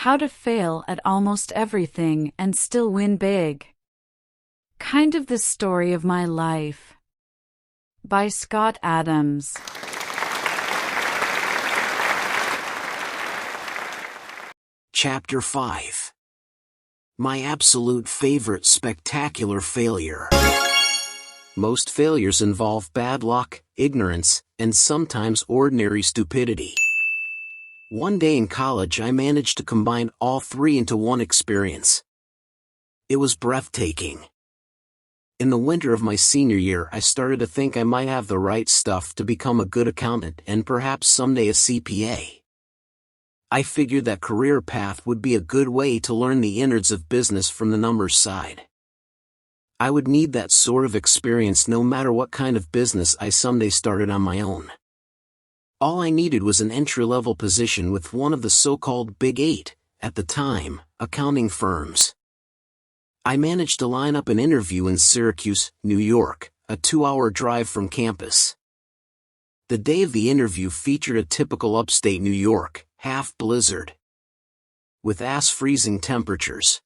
How to Fail at Almost Everything and Still Win Big. Kind of the Story of My Life. By Scott Adams. Chapter 5. My absolute favorite spectacular failure. Most failures involve bad luck, ignorance, and sometimes ordinary stupidity. One day in college I managed to combine all three into one experience. It was breathtaking. In the winter of my senior year I started to think I might have the right stuff to become a good accountant and perhaps someday a CPA. I figured that career path would be a good way to learn the innards of business from the numbers side. I would need that sort of experience no matter what kind of business I someday started on my own. All I needed was an entry-level position with one of the so-called Big Eight, at the time, accounting firms. I managed to line up an interview in Syracuse, New York, a 2-hour drive from campus. The day of the interview featured a typical upstate New York, half-blizzard, with ass-freezing temperatures.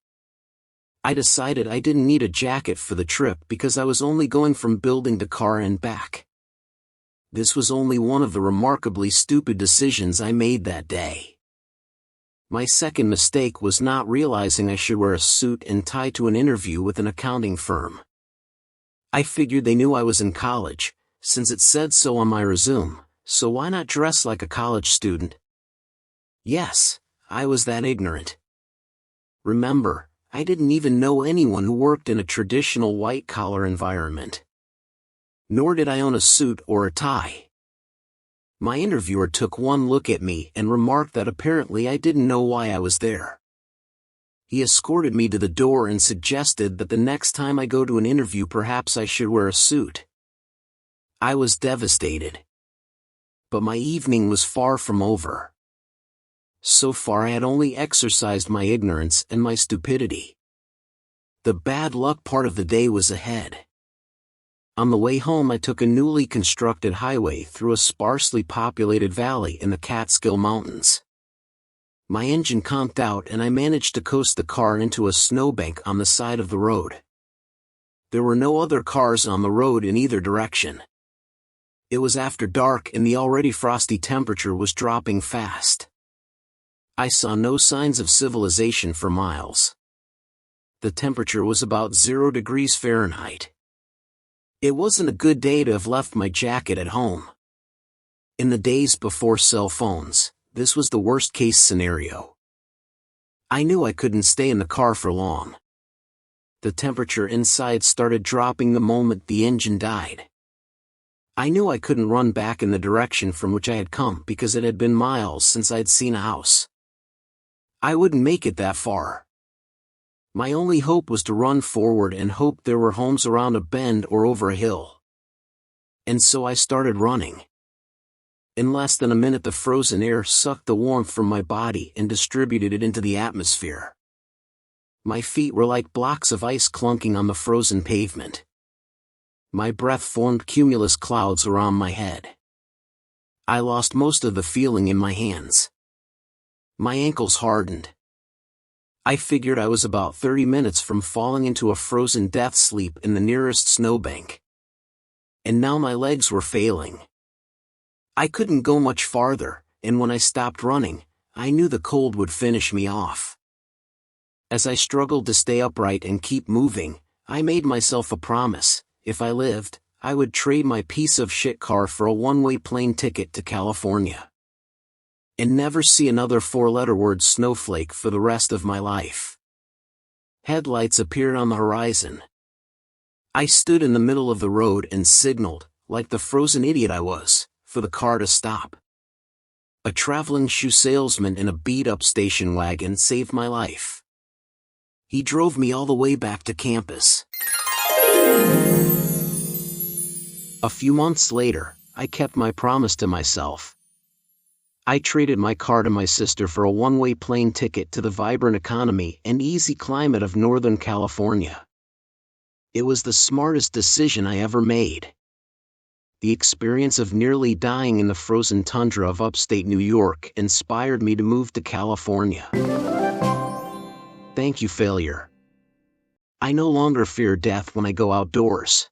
I decided I didn't need a jacket for the trip because I was only going from building to car and back. This was only one of the remarkably stupid decisions I made that day. My second mistake was not realizing I should wear a suit and tie to an interview with an accounting firm. I figured they knew I was in college, since it said so on my resume, so why not dress like a college student? Yes, I was that ignorant. Remember, I didn't even know anyone who worked in a traditional white-collar environment. Nor did I own a suit or a tie. My interviewer took one look at me and remarked that apparently I didn't know why I was there. He escorted me to the door and suggested that the next time I go to an interview perhaps I should wear a suit. I was devastated. But my evening was far from over. So far I had only exercised my ignorance and my stupidity. The bad luck part of the day was ahead. On the way home I took a newly constructed highway through a sparsely populated valley in the Catskill Mountains. My engine conked out and I managed to coast the car into a snowbank on the side of the road. There were no other cars on the road in either direction. It was after dark and the already frosty temperature was dropping fast. I saw no signs of civilization for miles. The temperature was about 0 degrees Fahrenheit. It wasn't a good day to have left my jacket at home. In the days before cell phones, this was the worst-case scenario. I knew I couldn't stay in the car for long. The temperature inside started dropping the moment the engine died. I knew I couldn't run back in the direction from which I had come because it had been miles since I'd seen a house. I wouldn't make it that far. My only hope was to run forward and hope there were homes around a bend or over a hill. And so I started running. In less than a minute the frozen air sucked the warmth from my body and distributed it into the atmosphere. My feet were like blocks of ice clunking on the frozen pavement. My breath formed cumulus clouds around my head. I lost most of the feeling in my hands. My ankles hardened. I figured I was about 30 minutes from falling into a frozen death sleep in the nearest snowbank. And now my legs were failing. I couldn't go much farther, and when I stopped running, I knew the cold would finish me off. As I struggled to stay upright and keep moving, I made myself a promise: if I lived, I would trade my piece of shit car for a one-way plane ticket to California. And never see another 4-letter word snowflake for the rest of my life. Headlights appeared on the horizon. I stood in the middle of the road and signaled, like the frozen idiot I was, for the car to stop. A traveling shoe salesman in a beat-up station wagon saved my life. He drove me all the way back to campus. A few months later, I kept my promise to myself. I traded my car to my sister for a one-way plane ticket to the vibrant economy and easy climate of Northern California. It was the smartest decision I ever made. The experience of nearly dying in the frozen tundra of upstate New York inspired me to move to California. Thank you, failure. I no longer fear death when I go outdoors.